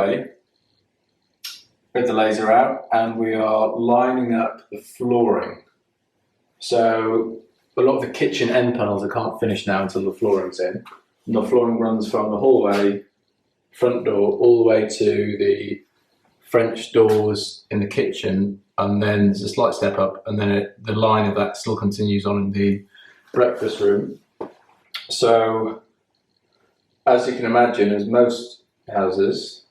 hallway with the laser out, and we are lining up the flooring. So a lot of the kitchen end panels I can't finish now until the flooring's in. And the flooring runs from the hallway, front door, all the way to the French doors in the kitchen, and then there's a slight step up, and then the line of that still continues on in the breakfast room. So, as you can imagine, as most houses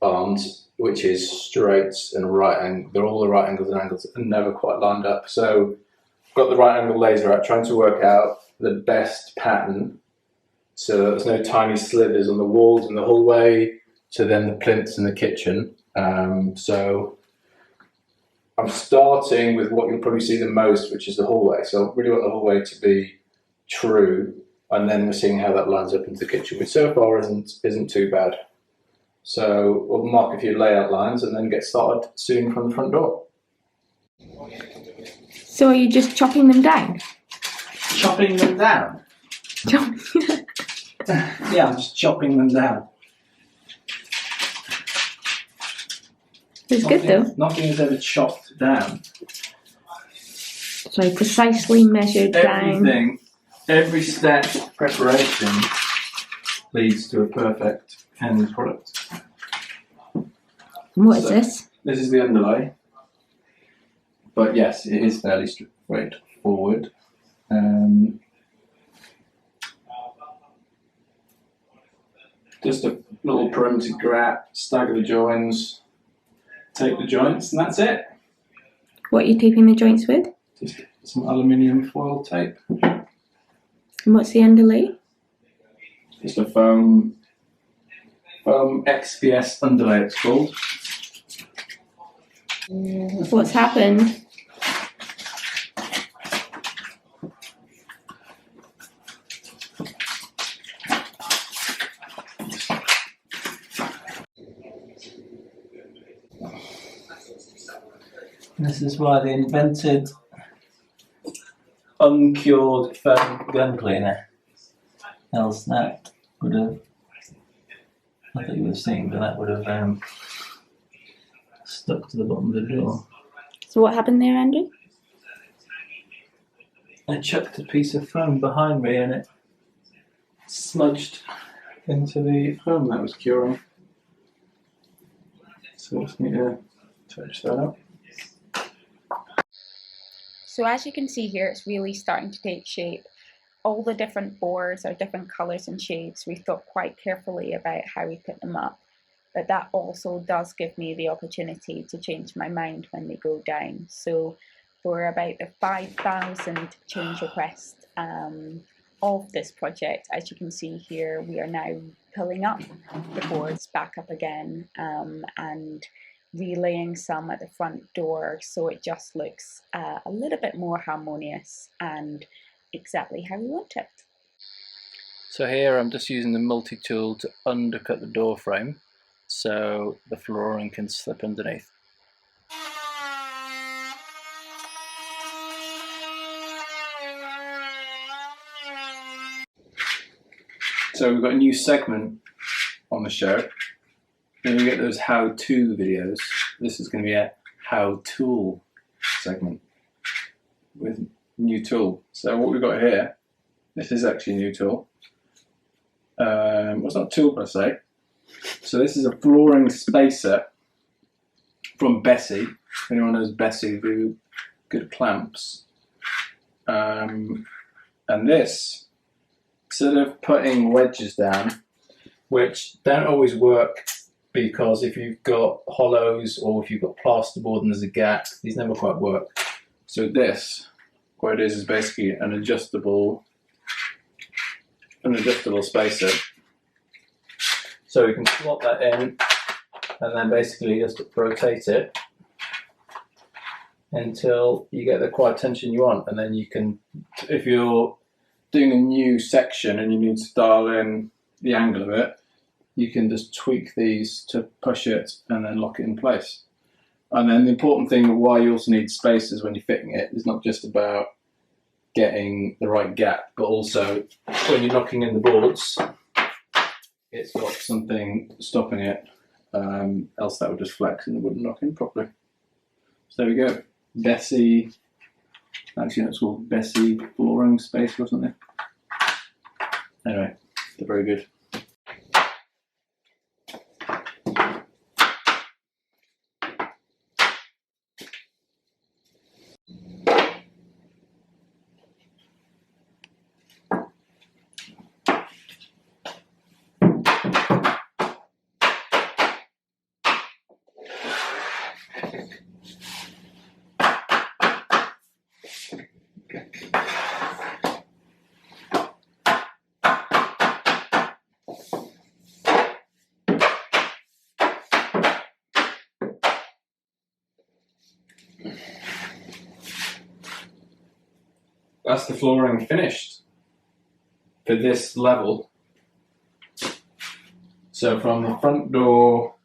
aren't, which is straight and right angle, they're all the right angles and never quite lined up. So, I've got the right angle laser out, trying to work out the best pattern so there's no tiny slithers on the walls in the hallway, to then the plinths in the kitchen. So I'm starting with what you'll probably see the most, which is the hallway. So I really want the hallway to be true, and then we're seeing how that lines up into the kitchen, which so far isn't too bad. So we'll mark a few layout lines and then get started soon from the front door. So are you just chopping them down? Chopping them down? Yeah, I'm just chopping them down. It's good though. Nothing is ever chopped down. So precisely measured down. Every step of preparation leads to a perfect end product. And what is this? This is the underlay. But yes, it is fairly straightforward. Just a little perimeter grat, stagger the joins, tape the joints, and that's it. What are you taping the joints with? Just some aluminium foil tape. And what's the underlay? Just a foam XPS underlay, it's called. What's happened? This is why they invented uncured foam gun cleaner. Else that would have, I think you would have seen, but that would have stuck to the bottom of the door. So what happened there, Andrew? I chucked a piece of foam behind me and it smudged into the foam that was curing. So I just need to touch that up. So as you can see here, it's really starting to take shape. All the different boards are different colours and shapes. We thought quite carefully about how we put them up, but that also does give me the opportunity to change my mind when they go down. So for about the 5,000 change requests of this project, as you can see here, we are now pulling up the boards back up again and relaying some at the front door, so it just looks a little bit more harmonious and exactly how we want it. So here I'm just using the multi-tool to undercut the door frame so the flooring can slip underneath. So we've got a new segment on the show. When we get those how-to videos, this is going to be a how-tool segment with new tool. So what we've got here, this is actually a new tool. Well, it's not a tool per se. So this is a flooring spacer from Bessey. If anyone knows Bessey, do good clamps. And this, instead of putting wedges down, which don't always work, because if you've got hollows or if you've got plasterboard and there's a gap, these never quite work. So this, what it is basically an adjustable spacer. So you can slot that in and then basically just rotate it until you get the quiet tension you want. And then you can, if you're doing a new section and you need to dial in the angle of it, you can just tweak these to push it and then lock it in place. And then the important thing of why you also need spacers when you're fitting it is not just about getting the right gap, but also when you're knocking in the boards, it's got something stopping it, else that would just flex and it wouldn't lock in properly. So there we go. Bessey, actually it's called Bessey Flooring Space or something. Anyway, they're very good. That's the flooring finished for this level. So from the front door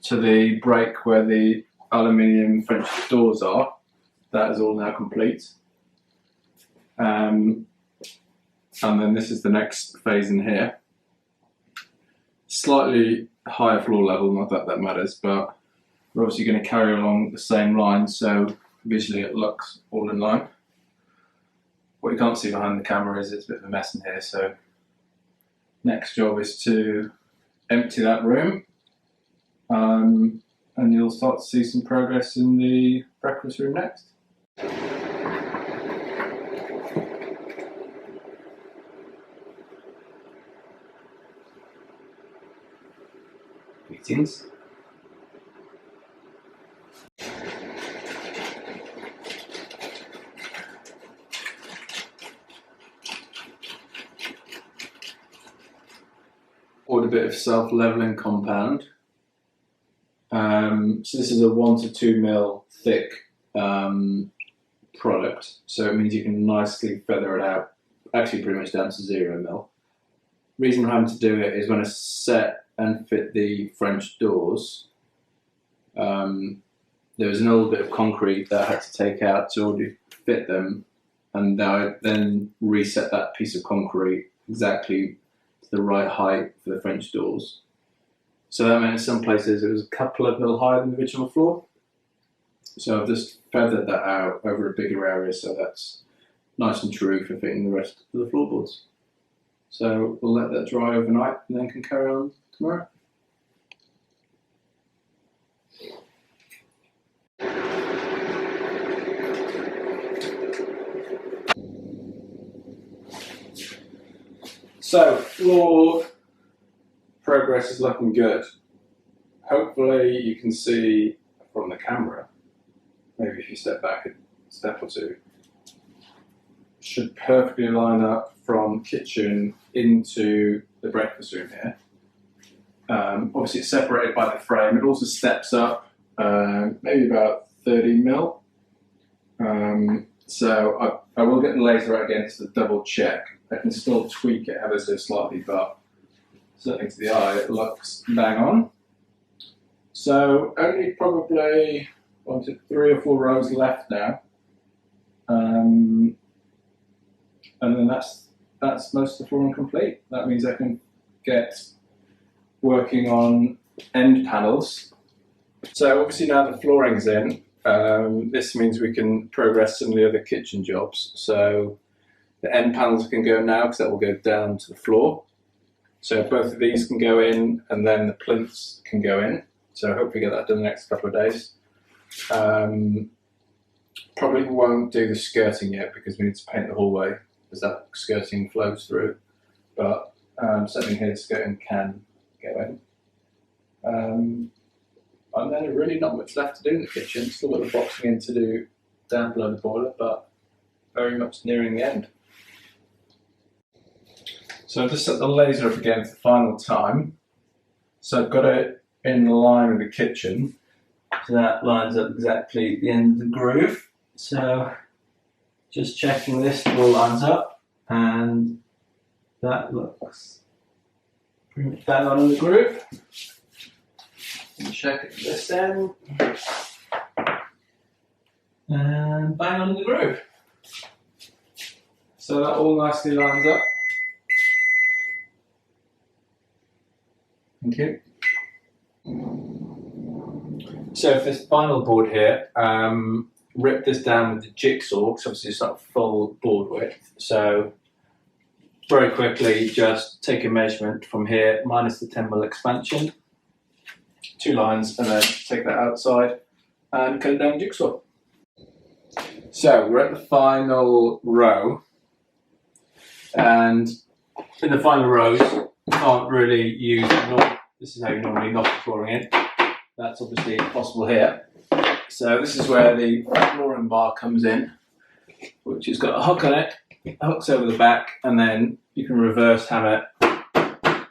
to the break where the aluminium French doors are, that is all now complete. And then this is the next phase in here. Slightly higher floor level, not that that matters, but we're obviously going to carry along the same line, so visually it looks all in line. What you can't see behind the camera is it's a bit of a mess in here, so next job is to empty that room, and you'll start to see some progress in the breakfast room next. Meetings. Ordered a bit of self-leveling compound. So this is a 1 to 2 mil thick product, so it means you can nicely feather it out, actually pretty much down to 0 mil. Reason I'm having to do it is when I set and fit the French doors, there was an old bit of concrete that I had to take out to already fit them, and I then reset that piece of concrete exactly to the right height for the French doors. So that meant in some places it was a couple of mil higher than the original floor. So I've just feathered that out over a bigger area so that's nice and true for fitting the rest of the floorboards. So we'll let that dry overnight and then can carry on tomorrow. So floor progress is looking good. Hopefully you can see from the camera, maybe if you step back a step or two, should perfectly line up from kitchen into the breakfast room here. Obviously it's separated by the frame. It also steps up maybe about 30 mil. So I will get the laser out again to double check. I can still tweak it ever so slightly, but certainly to the eye it looks bang on. So only probably 1, 2, 3 or 4 rows left now. And then that's most of the flooring complete. That means I can get working on end panels. So obviously now the flooring's in, this means we can progress some of the other kitchen jobs. So the end panels can go now because that will go down to the floor. So both of these can go in and then the plinths can go in. So hopefully get that done in the next couple of days. Probably won't do the skirting yet because we need to paint the hallway as that skirting flows through. But certainly here the skirting can go in. And then really not much left to do in the kitchen. Still got the boxing in to do down below the boiler, but very much nearing the end. So I've just set the laser up again for the final time. So I've got it in line with the kitchen. So that lines up exactly at the end of the groove. So just checking this all lines up, and that looks pretty much bang on in the groove. And check it this end, and bang on in the groove. So that all nicely lines up. Thank you. So for this final board here, rip this down with the jigsaw, because obviously it's not full board width. So very quickly, just take a measurement from here, minus the 10mm expansion, 2 lines, and then take that outside and cut it down with jigsaw. So we're at the final row, and in the final rows, you can't really use, this is how you normally knock the flooring in. That's obviously possible here. So this is where the flooring bar comes in, which has got a hook on it. It hooks over the back, and then you can reverse hammer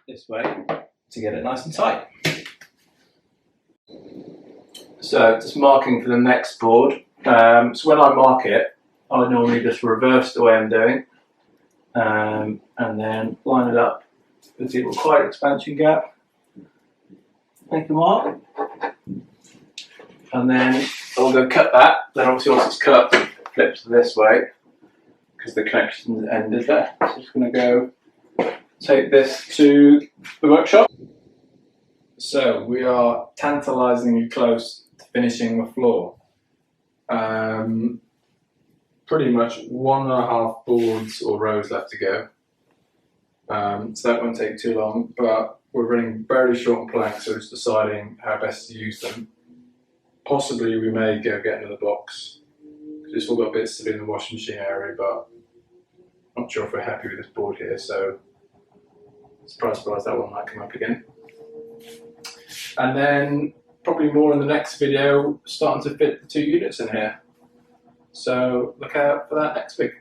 this way to get it nice and tight. So just marking for the next board. So when I mark it, I normally just reverse the way I'm doing, and then line it up with the required expansion gap. Make a mark, and then I'll go cut that. Then obviously once it's cut, it flips this way because the connection's ended there. So I'm just going to go take this to the workshop. So we are tantalisingly close to finishing the floor. Pretty much 1.5 boards or rows left to go. So that won't take too long, but we're running very short on planks, so just deciding how best to use them. Possibly we may go get another box, because it's all got bits to do in the washing machine area, but I'm not sure if we're happy with this board here, so surprise, surprise, that one might come up again. And then probably more in the next video, starting to fit the 2 units in here. So look out for that next week.